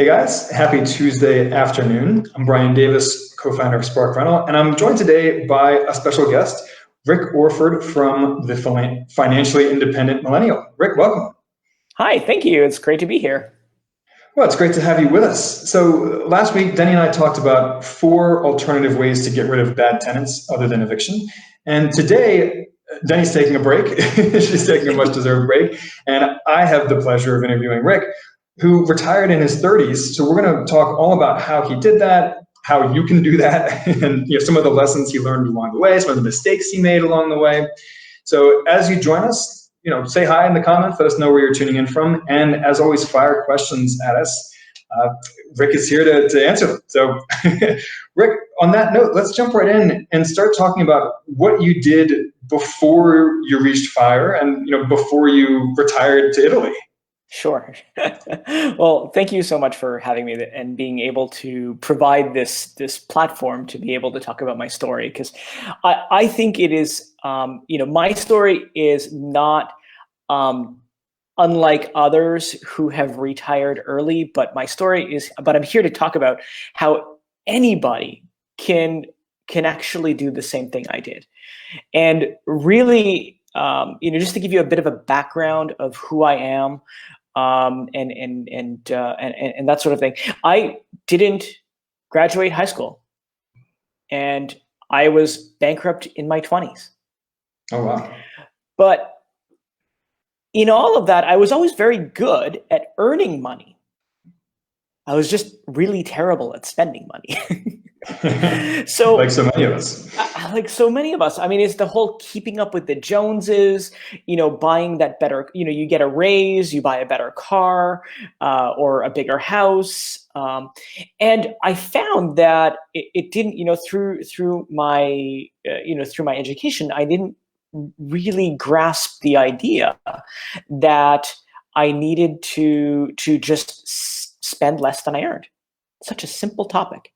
Hey guys, happy Tuesday afternoon. I'm Brian Davis, co-founder of Spark Rental, and I'm joined today by a special guest, Rick Orford from the Financially Independent Millennial. Rick, welcome. Hi, thank you. It's great to be here. Well, it's great to have you with us. So last week, Denny and I talked about 4 alternative ways to get rid of bad tenants other than eviction. And today, Denny's taking a break. She's taking a much deserved break. And I have the pleasure of interviewing Rick, who retired in his 30s. So we're going to talk all about how he did that, how you can do that, and some of the lessons he learned along the way, some of the mistakes he made along the way. So as you join us, say hi in the comments, let us know where you're tuning in from. And as always, fire questions at us. Rick is here to answer them. So Rick, on that note, let's jump right in and start talking about what you did before you reached FIRE and before you retired to Italy. Sure. Well, thank you so much for having me and being able to provide this platform to be able to talk about my story, because I think it is, my story is not unlike others who have retired early, but I'm here to talk about how anybody can actually do the same thing I did. And really, just to give you a bit of a background of who I am, and that sort of thing. I didn't graduate high school, and I was bankrupt in my 20s. Oh, wow. But in all of that, I was always very good at earning money. I was just really terrible at spending money. So, like so many of us. I mean, it's the whole keeping up with the Joneses, buying that better, you get a raise, you buy a better car, or a bigger house. And I found that it didn't, through my education, I didn't really grasp the idea that I needed to just spend less than I earned. Such a simple topic.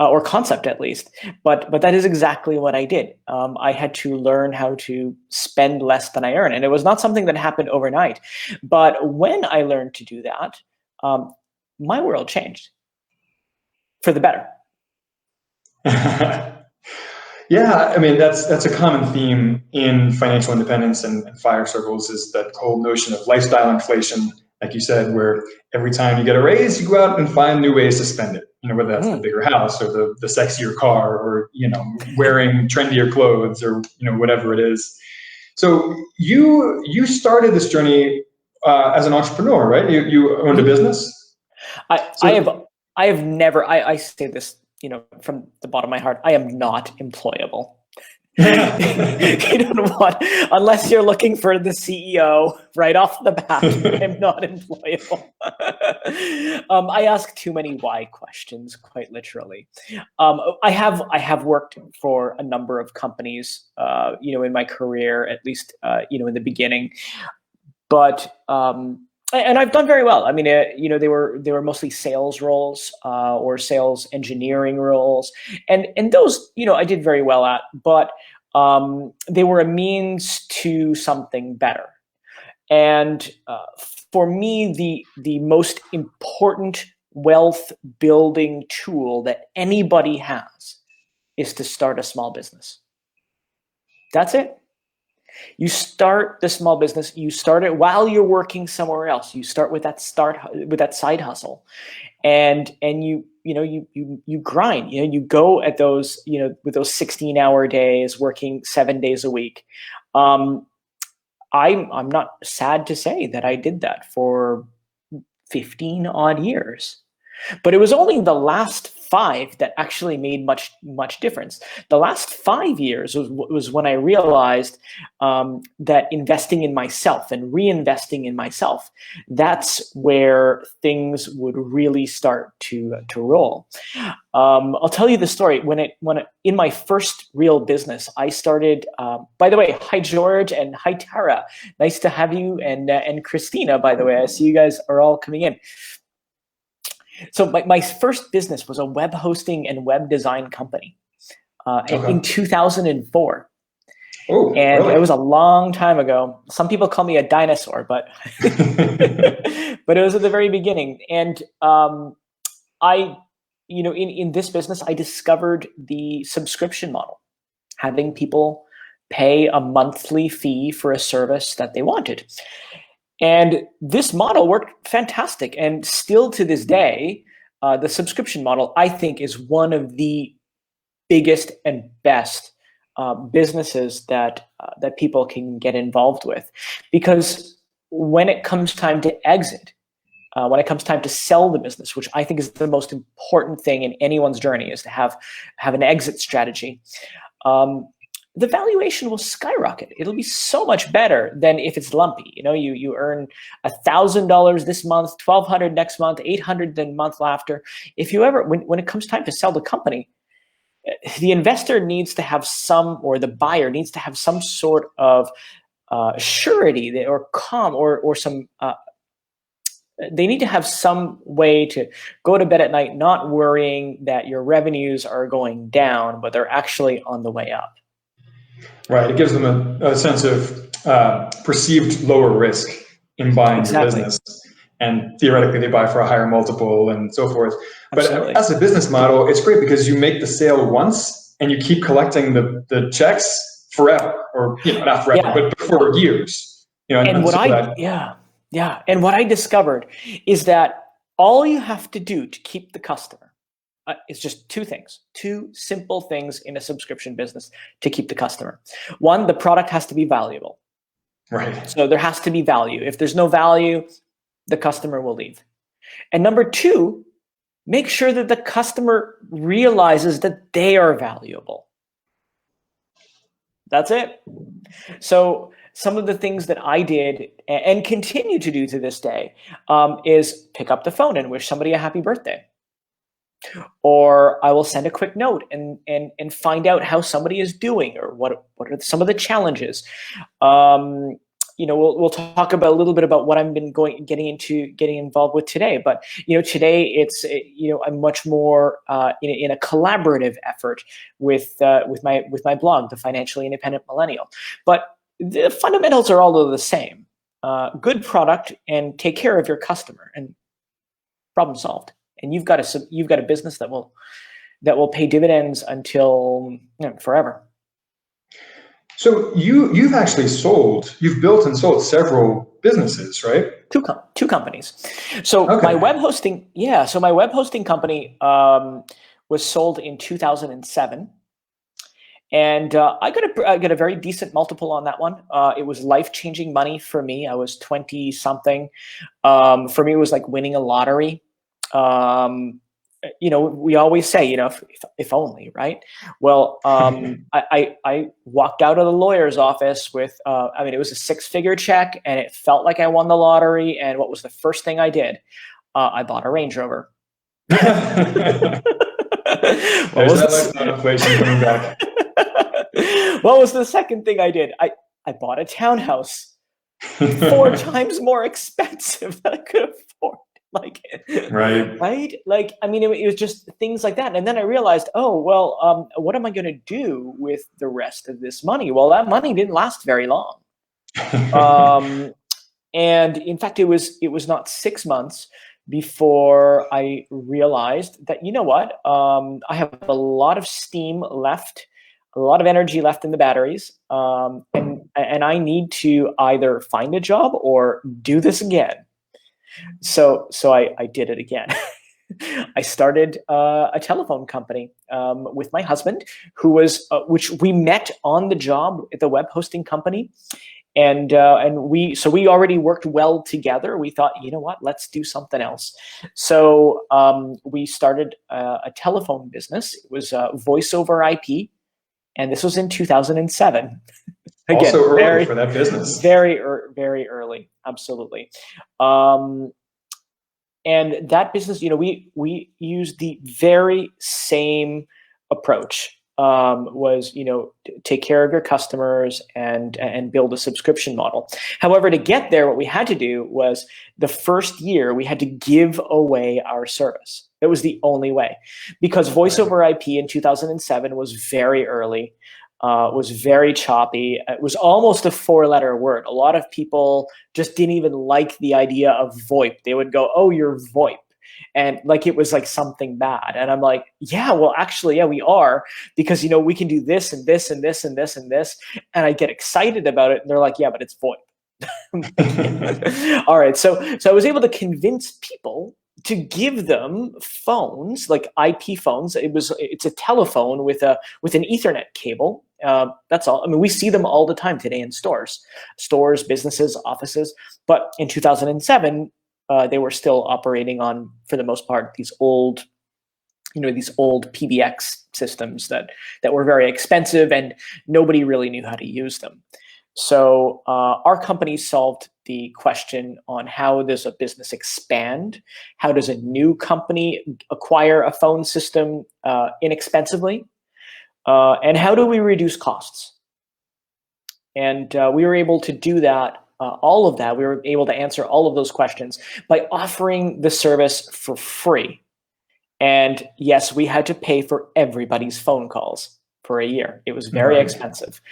Or concept at least, but that is exactly what I did. I had to learn how to spend less than I earn, and it was not something that happened overnight. But when I learned to do that, my world changed for the better. Yeah, I mean that's a common theme in financial independence and FIRE circles, is that whole notion of lifestyle inflation, like you said, where every time you get a raise, you go out and find new ways to spend it. Whether that's the bigger house or the sexier car, or wearing trendier clothes, or whatever it is. So you started this journey as an entrepreneur, right? You owned a business. I have never. I say this, from the bottom of my heart. I am not employable. Unless you're looking for the CEO right off the bat, I'm not employable. I ask too many why questions, quite literally. I have worked for a number of companies, in my career, at least, in the beginning, but and I've done very well. I mean, they were mostly sales roles, or sales engineering roles, and those, I did very well at, but they were a means to something better. And for me, the most important wealth building tool that anybody has is to start a small business. That's it. You start the small business. You start it while you're working somewhere else. You start with that side hustle, and you grind. You go at those, with those 16-hour days, working 7 days a week. I'm not sad to say that I did that for 15 odd years. But it was only the last 5 that actually made much difference. The last 5 years was when I realized that investing in myself and reinvesting in myself, that's where things would really start to roll. I'll tell you the story. When in my first real business, I started. By the way, hi George and hi Tara. Nice to have you, and Christina. By the way, I see you guys are all coming in. So my first business was a web hosting and web design company in 2004. Oh, And really? it was a long time ago. Some people call me a dinosaur, but but it was at the very beginning. And I, in this business, I discovered the subscription model, having people pay a monthly fee for a service that they wanted. And this model worked fantastic. And still to this day, the subscription model, I think, is one of the biggest and best businesses that people can get involved with, because when it comes time to exit, when it comes time to sell the business, which I think is the most important thing in anyone's journey, is to have an exit strategy. The valuation will skyrocket. It'll be so much better than if it's lumpy. You earn $1,000 this month, $1,200 next month, $800 the month after. If you ever, when it comes time to sell the company, the investor needs to have or the buyer needs to have some sort of surety or some. They need to have some way to go to bed at night not worrying that your revenues are going down, but they're actually on the way up. Right. It gives them a sense of perceived lower risk in buying your business. And theoretically, they buy for a higher multiple and so forth. Absolutely. But as a business model, it's great because you make the sale once and you keep collecting the checks forever, or not forever, but for years. And what and what I discovered is that all you have to do to keep the customer is just two simple things in a subscription business to keep the customer. One, the product has to be valuable. Right. So there has to be value. If there's no value, the customer will leave. And number two, make sure that the customer realizes that they are valuable. That's it. So some of the things that I did and continue to do to this day is pick up the phone and wish somebody a happy birthday. Or I will send a quick note and find out how somebody is doing, or what are some of the challenges. We'll talk about a little bit about what I've been getting involved with today. But today it's I'm much more in a collaborative effort with my blog, the Financially Independent Millennial. But the fundamentals are all the same: good product and take care of your customer, and problem solved. And you've got a business that will pay dividends until forever. So you've built and sold several businesses, right? Two companies. So my web hosting, my web hosting company was sold in 2007, and I got a very decent multiple on that one. It was life-changing money for me. I was 20 something. For me, it was like winning a lottery. We always say, if only, right? Well, I walked out of the lawyer's office with, it was a 6-figure check, and it felt like I won the lottery. And what was the first thing I did? I bought a Range Rover. There's that lifetime inflation coming back. What was the second thing I did? I bought a townhouse, 4 times more expensive than I could afford. Right? It was just things like that. And then I realized, what am I going to do with the rest of this money? Well, that money didn't last very long. And in fact, it was not 6 months before I realized that, I have a lot of steam left, a lot of energy left in the batteries. And I need to either find a job or do this again. So I did it again. I started a telephone company with my husband, which we met on the job at the web hosting company, and we already worked well together. We thought, let's do something else. So we started a telephone business. It was voice over IP, and this was in 2007. Again, also early for that business. Very early, absolutely. And that business, we used the very same approach. Was take care of your customers and build a subscription model. However, to get there, what we had to do was the first year we had to give away our service. It was the only way, because voice over IP in 2007 was very early. was very choppy. It was almost a 4-letter word. A lot of people just didn't even like the idea of VoIP. They would go, "Oh, you're VoIP." And like it was like something bad. And I'm like, yeah, well, actually, yeah, we are, because we can do this and this and this and this and this. And I get excited about it. And they're like, yeah, but it's VoIP. All right. So I was able to convince people to give them phones, like IP phones. It's a telephone with an Ethernet cable. That's all. I mean, we see them all the time today in stores, businesses, offices. But in 2007, they were still operating on, for the most part, these old PBX systems that were very expensive, and nobody really knew how to use them. So our company solved the question on how does a business expand? How does a new company acquire a phone system inexpensively? And how do we reduce costs? And we were able to do that. All of that, we were able to answer all of those questions by offering the service for free. And yes, we had to pay for everybody's phone calls for a year. It was very expensive,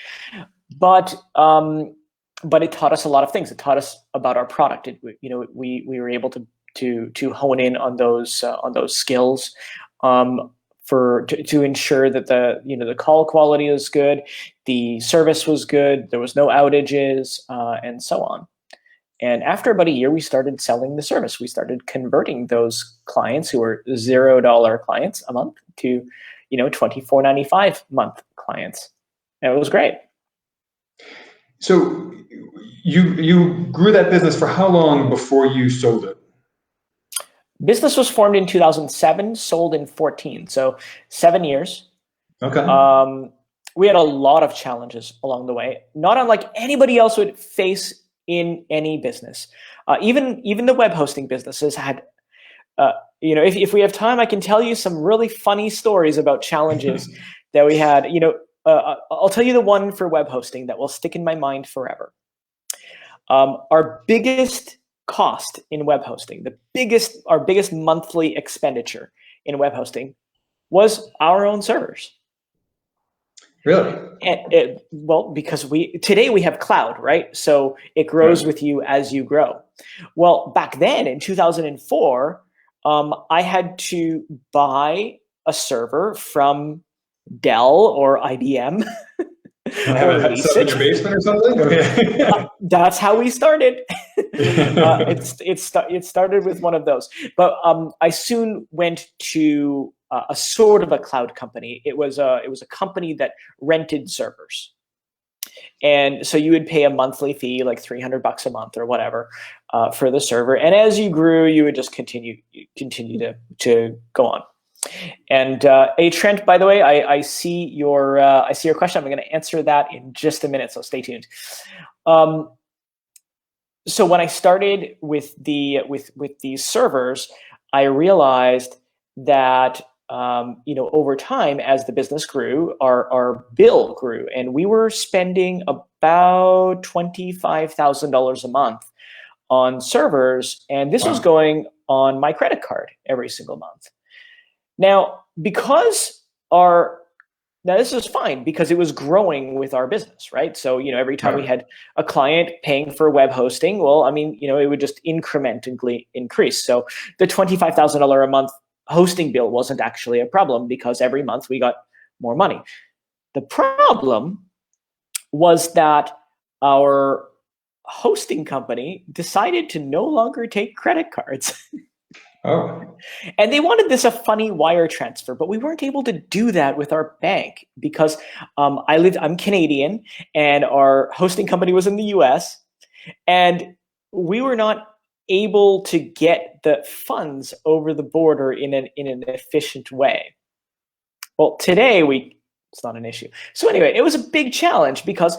but it taught us a lot of things. It taught us about our product. We were able to hone in on those skills to ensure that the call quality was good, the service was good, there was no outages, and so on. And after about a year, we started selling the service. We started converting those clients who were $0 clients a month to $24.95 month clients. And it was great. So you grew that business for how long before you sold it? Business was formed in 2007, sold in 2014, so 7 years. Okay. We had a lot of challenges along the way, not unlike anybody else would face in any business. Even the web hosting businesses had, if we have time, I can tell you some really funny stories about challenges that we had. I'll tell you the one for web hosting that will stick in my mind forever. Our biggest cost in web hosting, our biggest monthly expenditure in web hosting was our own servers. Really? Because today we have cloud, right? So it grows with you as you grow. Well, back then in 2004, I had to buy a server from Dell or IBM. Have it set in your basement or something? That's how we started. It started with one of those, but I soon went to a sort of a cloud company. It was a company that rented servers, and so you would pay a monthly fee, like $300 a month or whatever, for the server. And as you grew, you would just continue to go on. And Trent, by the way, I see your question. I'm going to answer that in just a minute, so stay tuned. So when I started with these servers, I realized that over time, as the business grew, our bill grew, and we were spending about $25,000 a month on servers, and this was going on my credit card every single month. Now, this was fine because it was growing with our business, right? So, every time we had a client paying for web hosting, well, it would just incrementally increase. So the $25,000 a month hosting bill wasn't actually a problem because every month we got more money. The problem was that our hosting company decided to no longer take credit cards. Oh. And they wanted a funny wire transfer, but we weren't able to do that with our bank because I'm Canadian and our hosting company was in the US, and we were not able to get the funds over the border in an efficient way. Well, today it's not an issue. So anyway, it was a big challenge because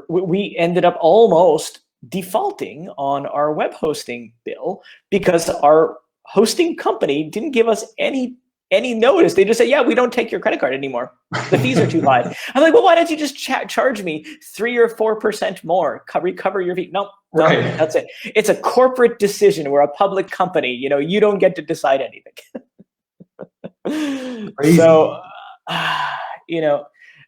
we ended up almost defaulting on our web hosting bill because our hosting company didn't give us any notice. They just said, yeah, we don't take your credit card anymore. The fees are too high. I'm like, well, why don't you just charge me 3 or 4% more, recover your fee? No, that's it. It's a corporate decision. We're a public company. You don't get to decide anything. Crazy. So,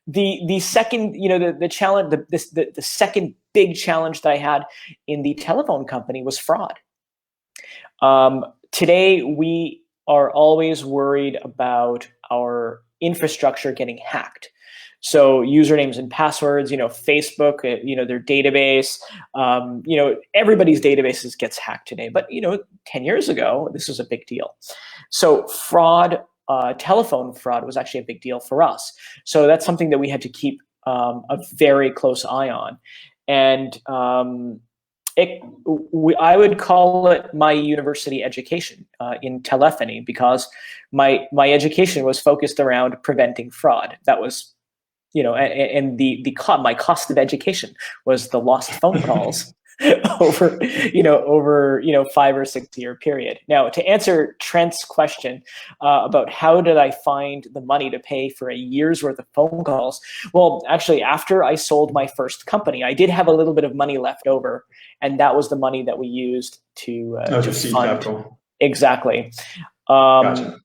The second, the challenge, the second big challenge that I had in the telephone company was fraud. Today, we are always worried about our infrastructure getting hacked. So usernames and passwords, Facebook, their database, everybody's databases gets hacked today. But, 10 years ago, this was a big deal. So fraud, telephone fraud was actually a big deal for us. So that's something that we had to keep a very close eye on. And I would call it my university education in telephony, because my education was focused around preventing fraud. That was, and my cost of education was the lost phone calls over 5 or 6 year period. Now, to answer Trent's question about how did I find the money to pay for a year's worth of phone calls? Well, actually, after I sold my first company, I did have a little bit of money left over, and that was the money that we used to seed fund. Capital. Exactly. Gotcha.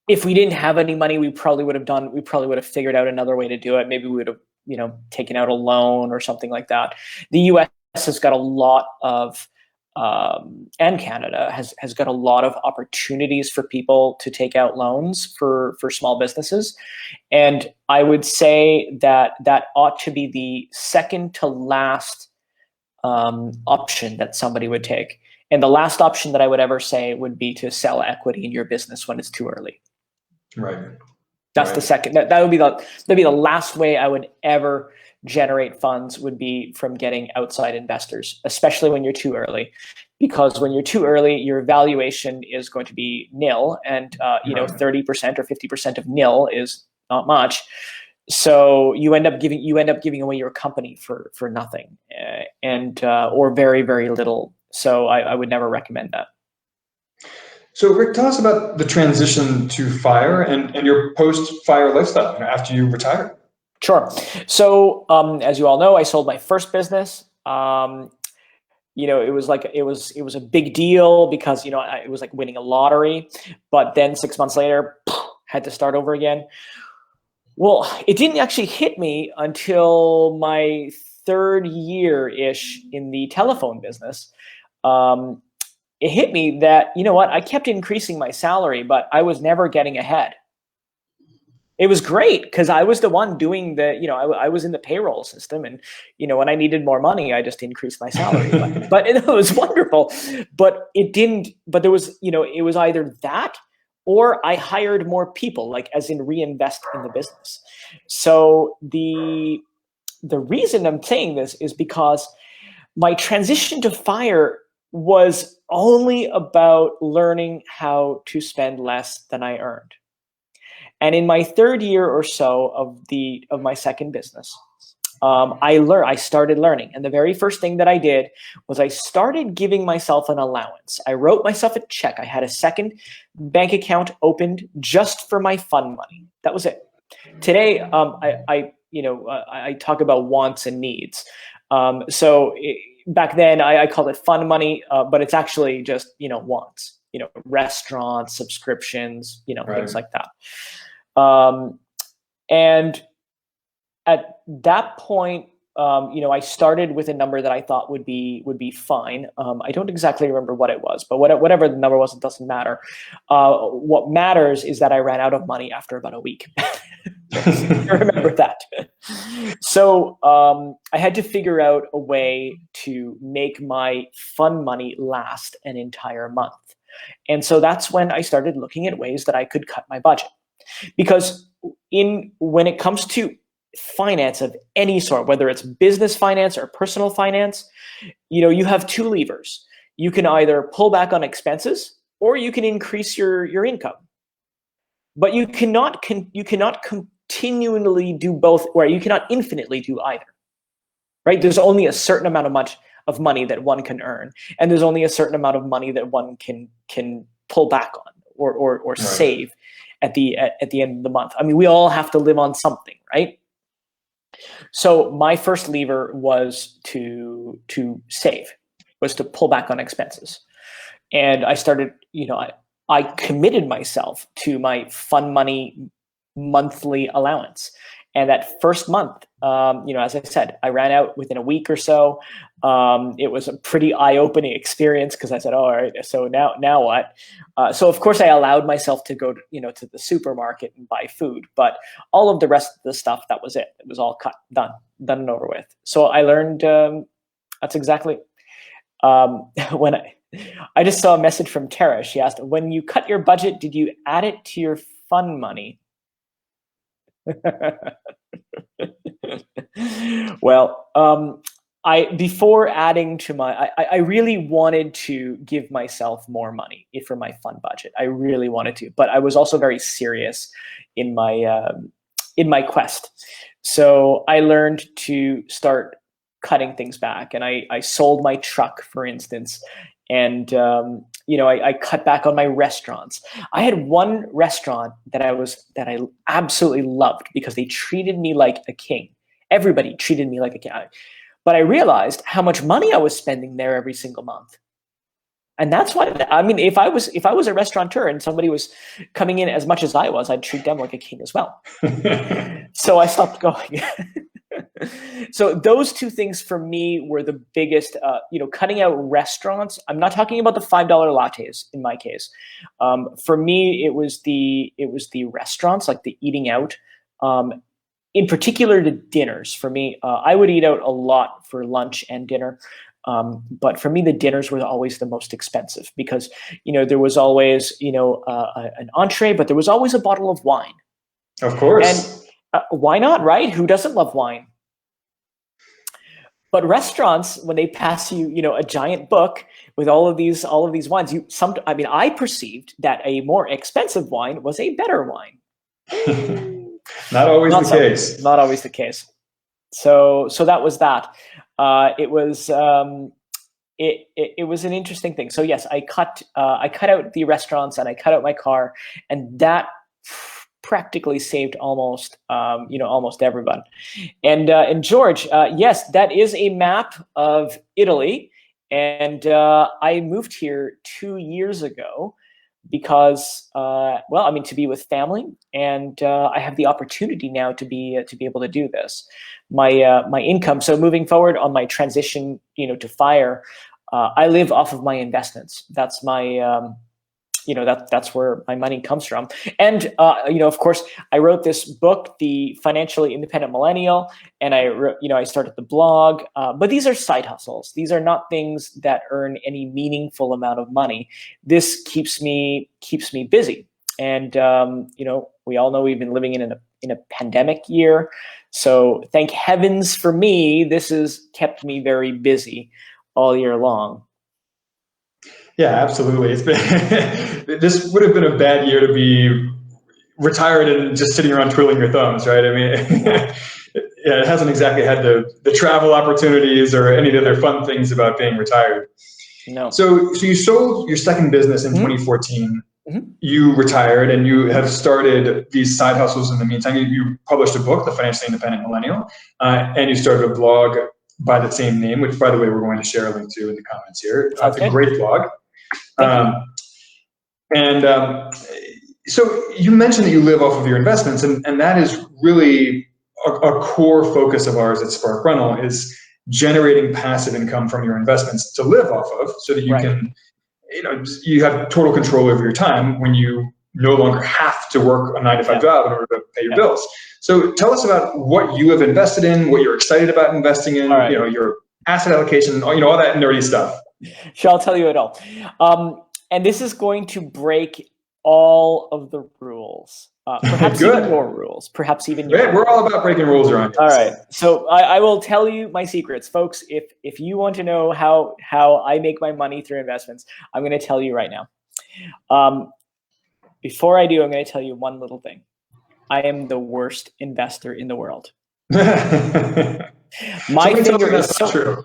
If we didn't have any money, we probably would have figured out another way to do it. Maybe we would have, taken out a loan or something like that. The US has got a lot of, and Canada has got a lot of opportunities for people to take out loans for small businesses. And I would say that ought to be the second to last option that somebody would take. And the last option that I would ever say would be to sell equity in your business when it's too early. Right. That's the second. That would be the last way I would ever generate funds, would be from getting outside investors, especially when you're too early, because when you're too early, your valuation is going to be nil, and 30% or 50% of nil is not much. So you end up giving away your company for nothing, or very, very little. So I would never recommend that. So Rick, tell us about the transition to FIRE and your post-FIRE lifestyle after you retired. Sure. So as you all know, I sold my first business. It was a big deal because it was like winning a lottery. But then 6 months later, had to start over again. Well, it didn't actually hit me until my third year-ish in the telephone business. It hit me that, I kept increasing my salary, but I was never getting ahead. It was great because I was the one doing I was in the payroll system, and, when I needed more money, I just increased my salary. but it was wonderful, but it didn't, but there was, it was either that or I hired more people, like as in reinvest in the business. So the reason I'm saying this is because my transition to FIRE was only about learning how to spend less than I earned. And in my third year or so of my second business, I started learning. And the very first thing that I did was I started giving myself an allowance. I wrote myself a check. I had a second bank account opened just for my fun money. That was it. Today, I talk about wants and needs. Back then, I called it fun money, but it's actually just, wants, restaurants, subscriptions, Right. Things like that. And at that point, I started with a number that I thought would be fine. I don't exactly remember what it was, but whatever the number was, it doesn't matter. What matters is that I ran out of money after about a week. I remember that. So I had to figure out a way to make my fun money last an entire month. And so that's when I started looking at ways that I could cut my budget. Because when it comes to finance of any sort, whether it's business finance or personal finance, you have two levers. You can either pull back on expenses or you can increase your income. But you cannot continually do both, or you cannot infinitely do either. Right? There's only a certain amount of money that one can earn, and there's only a certain amount of money that one can pull back on or Right. save at the end of the month. I mean, we all have to live on something, right? So my first lever was to save, was to pull back on expenses. And I started, I committed myself to my fun money monthly allowance. And that first month, as I said, I ran out within a week or so. It was a pretty eye-opening experience because I said, "Oh, all right, so now what?" So of course I allowed myself to go to the supermarket and buy food, but all of the rest of the stuff, that was it. It was all done and over with. So I learned that's exactly when I just saw a message from Tara. She asked, "When you cut your budget, did you add it to your fun money?" Well, before adding to I really wanted to give myself more money for my fun budget. I really wanted to, but I was also very serious in my quest. So I learned to start cutting things back, and I sold my truck, for instance, and I cut back on my restaurants. I had one restaurant that I absolutely loved because they treated me like a king. Everybody treated me like a king. But I realized how much money I was spending there every single month. And that's why, if I was a restaurateur and somebody was coming in as much as I was, I'd treat them like a king as well. So I stopped going. So those two things for me were the biggest, cutting out restaurants. I'm not talking about the $5 lattes in my case. For me, it was the restaurants, like the eating out. In particular, the dinners. For me, I would eat out a lot for lunch and dinner. But for me, the dinners were always the most expensive because, there was always, an entree, but there was always a bottle of wine. Of course. And why not, right? Who doesn't love wine? But restaurants, when they pass you, a giant book with all of these wines, I perceived that a more expensive wine was a better wine. Not always the case. Not always the case. So that was that. It was an interesting thing. So yes, I cut out the restaurants and I cut out my car, and that practically saved almost everyone. And George, yes, that is a map of Italy, and I moved here 2 years ago because, to be with family, and I have the opportunity now to be able to do this. My income. So moving forward on my transition, to FIRE, I live off of my investments. That's my that's where my money comes from. And, of course, I wrote this book, The Financially Independent Millennial, and I started the blog, but these are side hustles. These are not things that earn any meaningful amount of money. This keeps me busy. And, we all know we've been living in a pandemic year. So thank heavens for me, this has kept me very busy all year long. Yeah, absolutely. It's been this would have been a bad year to be retired and just sitting around twiddling your thumbs, right? I mean, yeah, it hasn't exactly had the travel opportunities or any of the other fun things about being retired. No. So you sold your second business in 2014. Mm-hmm. You retired and you have started these side hustles in the meantime. You published a book, The Financially Independent Millennial, and you started a blog by the same name, which, by the way, we're going to share a link to in the comments here. It's a great blog. So you mentioned that you live off of your investments, and that is really a core focus of ours at Spark Rental, is generating passive income from your investments to live off of, so that you can, you have total control over your time when you no longer have to work a 9-to-5 job in order to pay your bills. So tell us about what you have invested in, what you're excited about investing in, your asset allocation, all that nerdy stuff. Sure, I'll tell you it all. And this is going to break all of the rules. Perhaps even your rules. Perhaps even your We're all about breaking rules around here. All right. So I will tell you my secrets. Folks, if you want to know how I make my money through investments, I'm going to tell you right now. Before I do, I'm going to tell you one little thing. I am the worst investor in the world. My finger is so true.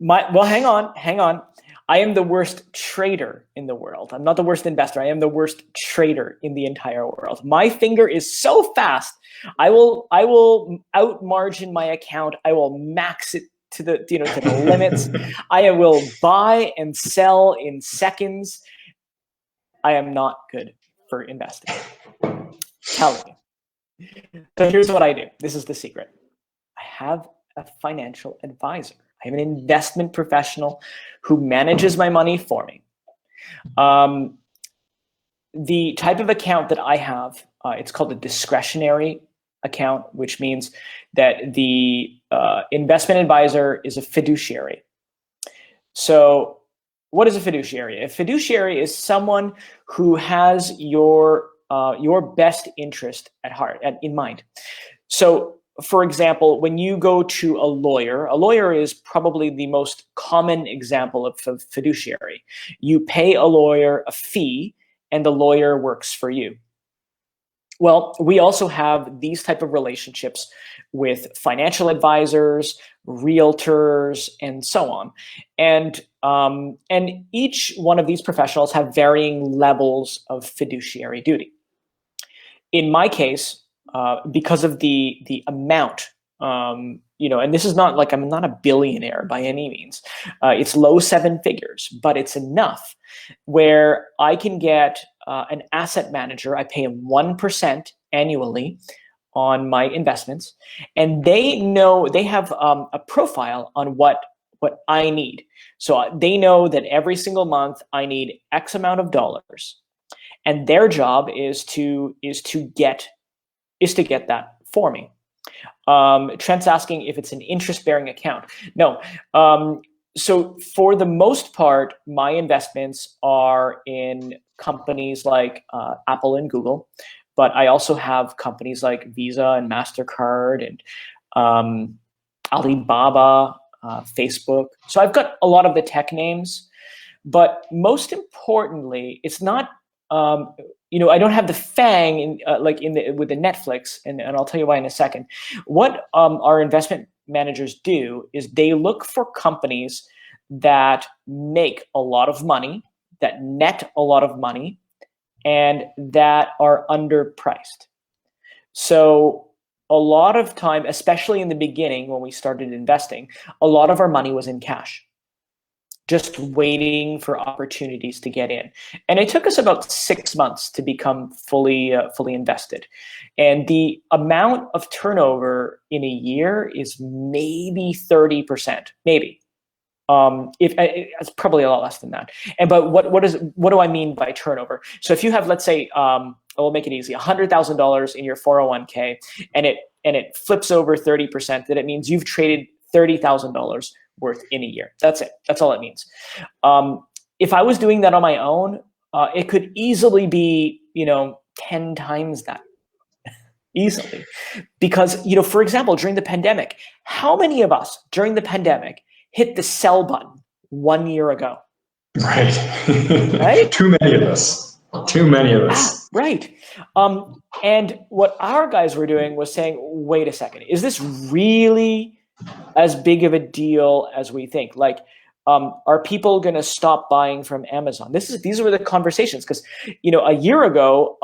Hang on. I am the worst trader in the world. I'm not the worst investor. I am the worst trader in the entire world. My finger is so fast. I will out margin my account. I will max it to the to the limits. I will buy and sell in seconds. I am not good for investing. Tell me. So here's what I do. This is the secret. I have a financial advisor. I have an investment professional who manages my money for me. The type of account that I have, it's called a discretionary account, which means that the investment advisor is a fiduciary. So what is a fiduciary? A fiduciary is someone who has your best interest at heart, in mind. So, for example, when you go to a lawyer is probably the most common example of fiduciary. You pay a lawyer a fee, and the lawyer works for you. Well, we also have these type of relationships with financial advisors, realtors, and so on. And each one of these professionals have varying levels of fiduciary duty. In my case, because of the amount, and this is not like I'm not a billionaire by any means. It's low seven figures, but it's enough where I can get an asset manager. I pay him 1% annually on my investments, and they have a profile on what I need. So they know that every single month I need X amount of dollars, and their job is to get that for me. Trent's asking if it's an interest-bearing account. No. So for the most part, my investments are in companies like Apple and Google, but I also have companies like Visa and MasterCard and Alibaba, Facebook. So I've got a lot of the tech names, but most importantly, it's not. I don't have the FANG with the Netflix, and I'll tell you why in a second. What our investment managers do is they look for companies that make a lot of money, that net a lot of money, and that are underpriced. So a lot of time, especially in the beginning when we started investing, a lot of our money was in cash, just waiting for opportunities to get in. And it took us about 6 months to become fully invested. And the amount of turnover in a year is maybe 30%, maybe. It's probably a lot less than that. But what do I mean by turnover? So if you have, let's say, we'll make it easy, $100,000 in your 401k, and it flips over 30%, then it means you've traded $30,000 worth in a year. That's it. That's all it means. If I was doing that on my own, it could easily be 10 times that. Easily. Because, for example, during the pandemic, how many of us during the pandemic hit the sell button 1 year ago? Right. Right? Too many of us. Too many of us. Right. And what our guys were doing was saying, wait a second, is this really as big of a deal as we think? Like, are people going to stop buying from Amazon? These were the conversations, because, a year ago,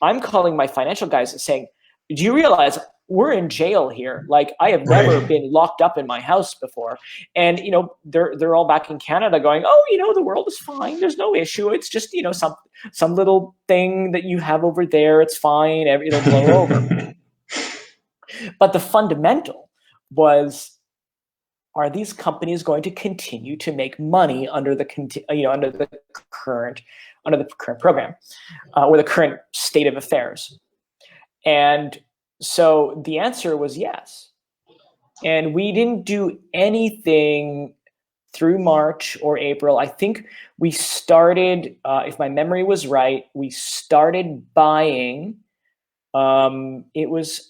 I'm calling my financial guys and saying, do you realize we're in jail here? Like, I have never been locked up in my house before. And, they're all back in Canada going, oh, the world is fine. There's no issue. It's just, some little thing that you have over there. It's fine. It'll blow over. But the fundamental was, are these companies going to continue to make money under the current program, or the current state of affairs? And so the answer was yes. And we didn't do anything through March or April. I think we started, if my memory was right, we started buying. It was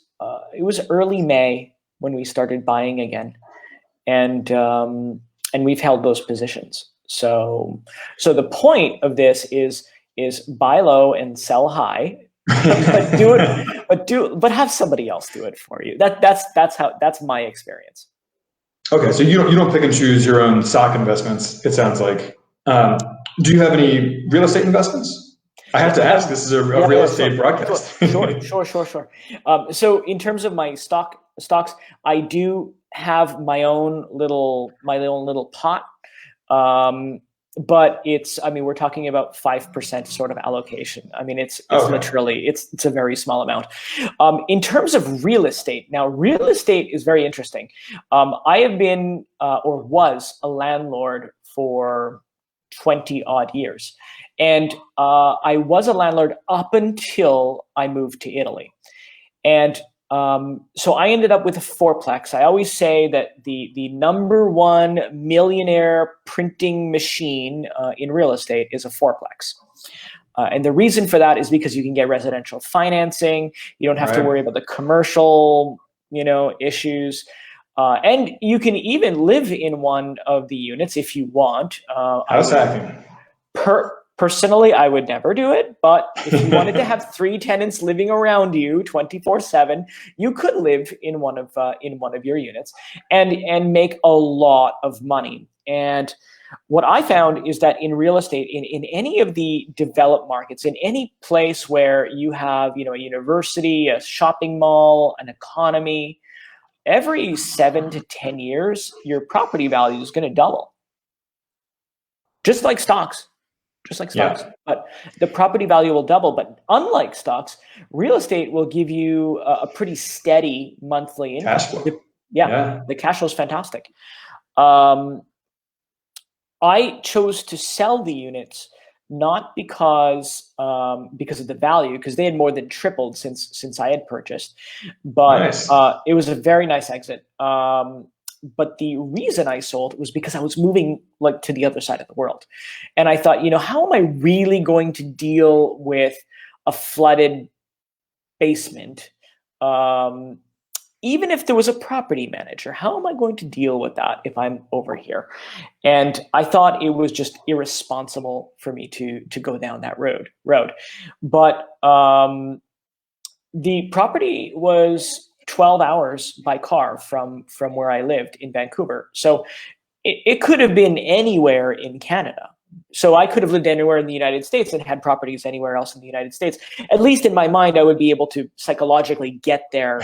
early May when we started buying again, and we've held those positions. So the point of this is buy low and sell high. but have somebody else do it for you. That's my experience. Okay, so you don't pick and choose your own stock investments, it sounds like. Do you have any real estate investments? I have to ask. This is a real estate broadcast. Sure. So in terms of my stocks, I do have my own little pot. but we're talking about 5% sort of allocation. I mean, it's Okay. literally, it's a very small amount. In terms of real estate, now real estate is very interesting. I have been, or was a landlord for 20 odd years. And I was a landlord up until I moved to Italy. And so I ended up with a fourplex. I always say that the number one millionaire printing machine in real estate is a fourplex. And the reason for that is because you can get residential financing. You don't have to worry about the commercial, issues. And you can even live in one of the units if you want. House hacking. Personally, I would never do it, but if you wanted to have 3 tenants living around you 24/7, you could live in one of your units and make a lot of money. And what I found is that in real estate, in any of the developed markets, in any place where you have a university, a shopping mall, an economy, every 7 to 10 years, your property value is going to double, just like stocks. Yeah. But the property value will double. But unlike stocks, real estate will give you a pretty steady monthly income. Cash flow. The cash flow is fantastic. I chose to sell the units not because of the value, because they had more than tripled since I had purchased, but Nice. It was a very nice exit. But the reason I sold was because I was moving to the other side of the world. And I thought, how am I really going to deal with a flooded basement? Even if there was a property manager, how am I going to deal with that if I'm over here? And I thought it was just irresponsible for me to go down that road. But the property was 12 hours by car from where I lived in Vancouver. So it could have been anywhere in Canada. So I could have lived anywhere in the United States and had properties anywhere else in the United States. At least in my mind, I would be able to psychologically get there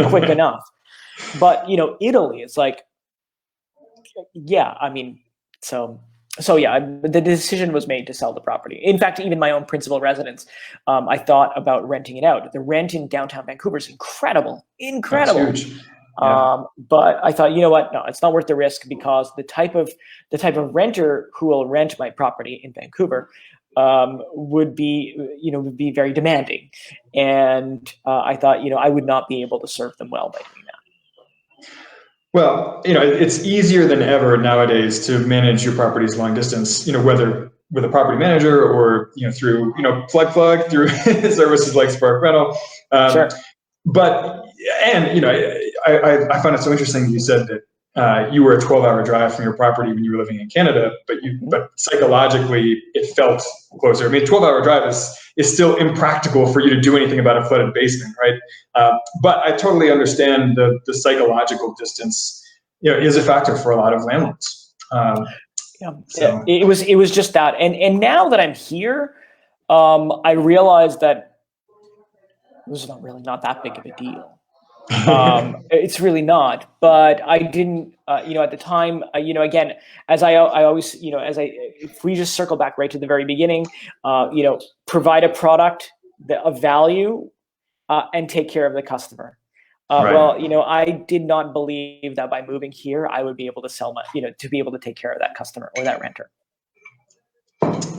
quick enough. But, Italy, it's like, the decision was made to sell the property. In fact, even my own principal residence, I thought about renting it out. The rent in downtown Vancouver is incredible. That's huge. Yeah. But I thought, you know what? No, it's not worth the risk, because the type of renter who will rent my property in Vancouver would be very demanding, and I thought, I would not be able to serve them well by doing that. Well, it's easier than ever nowadays to manage your properties long distance, whether with a property manager or, through, plug through services like Spark Rental. Sure. But, and, I found it so interesting that you said that you were a 12-hour drive from your property when you were living in Canada, but psychologically it felt closer. I mean, 12-hour drive is still impractical for you to do anything about a flooded basement, right? But I totally understand the psychological distance, is a factor for a lot of landlords. So it was just that, and now that I'm here, I realized that it was not that big of a deal. It's really not, but I didn't, at the time, again, as I always, if we just circle back right to the very beginning, provide a product of value, and take care of the customer. Right. Well, I did not believe that by moving here, I would be able to sell to be able to take care of that customer or that renter.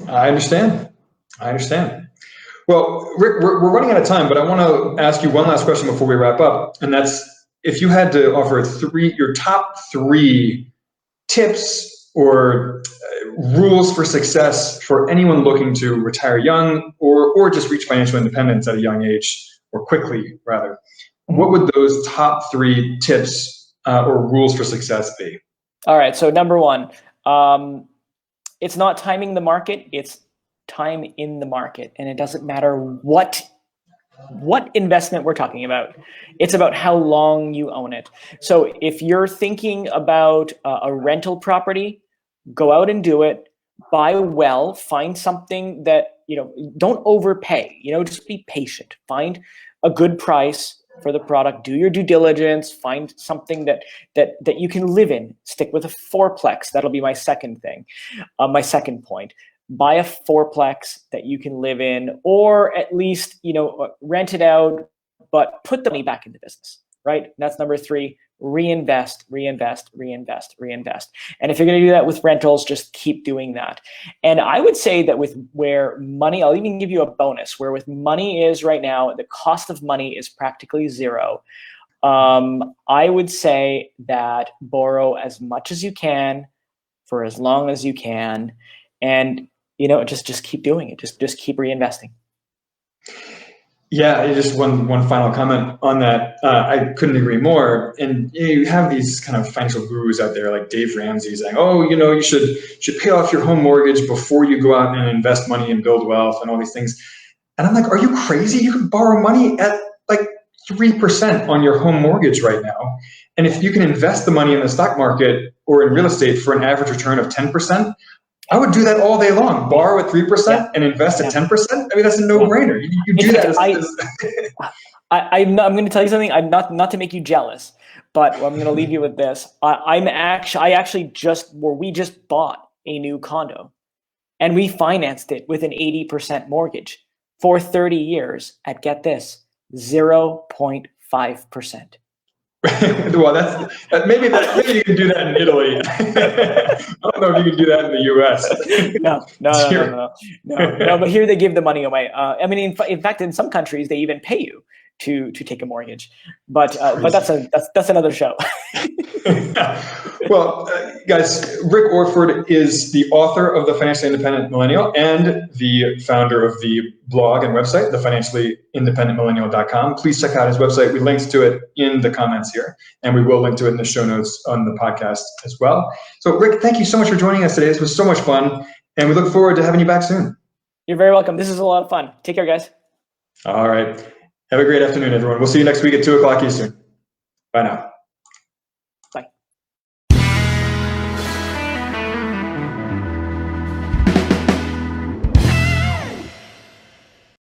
I understand. Well, Rick, we're running out of time, but I want to ask you one last question before we wrap up, and that's, if you had to offer your top 3 tips or rules for success for anyone looking to retire young or just reach financial independence at a young age, or quickly rather, what would those top 3 tips or rules for success be? All right. So number 1, it's not timing the market, it's time in the market. And it doesn't matter what investment we're talking about. It's about how long you own it. So if you're thinking about a rental property, go out and do it. Buy well, find something that, don't overpay, just be patient. Find a good price, for the product, do your due diligence, find something that you can live in. Stick with a fourplex. That'll be my second thing, my second point. Buy a fourplex that you can live in, or at least rent it out, but put the money back into business. Right? And that's number 3. Reinvest, reinvest, reinvest, reinvest. And if you're going to do that with rentals, just keep doing that. And I would say that with where money, I'll even give you a bonus, where with money is right now, the cost of money is practically zero. I would say that borrow as much as you can for as long as you can, and just keep doing it. Just keep reinvesting. Yeah, just one final comment on that. I couldn't agree more. And you have these kind of financial gurus out there like Dave Ramsey saying, "Oh, you should pay off your home mortgage before you go out and invest money and build wealth and all these things." And I'm like, "Are you crazy? You can borrow money at like 3% on your home mortgage right now. And if you can invest the money in the stock market or in real estate for an average return of 10%, I would do that all day long. Borrow at 3% and invest at 10%. I mean, that's a no-brainer. You do that. I'm going to tell you something. I'm not to make you jealous, but I'm going to leave you with this. We just bought a new condo, and we financed it with an 80% mortgage for 30 years at, get this, 0.5%. Well, maybe you can do that in Italy. I don't know if you can do that in the U.S. No. But here they give the money away. I mean, in fact, in some countries they even pay you to take a mortgage. But that's another show. Well, guys, Rick Orford is the author of The Financially Independent Millennial and the founder of the blog and website, thefinanciallyindependentmillennial.com. Please check out his website. We linked to it in the comments here, and we will link to it in the show notes on the podcast as well. So, Rick, thank you so much for joining us today. This was so much fun, and we look forward to having you back soon. You're very welcome. This is a lot of fun. Take care, guys. All right. Have a great afternoon, everyone. We'll see you next week at 2:00 Eastern. Bye now.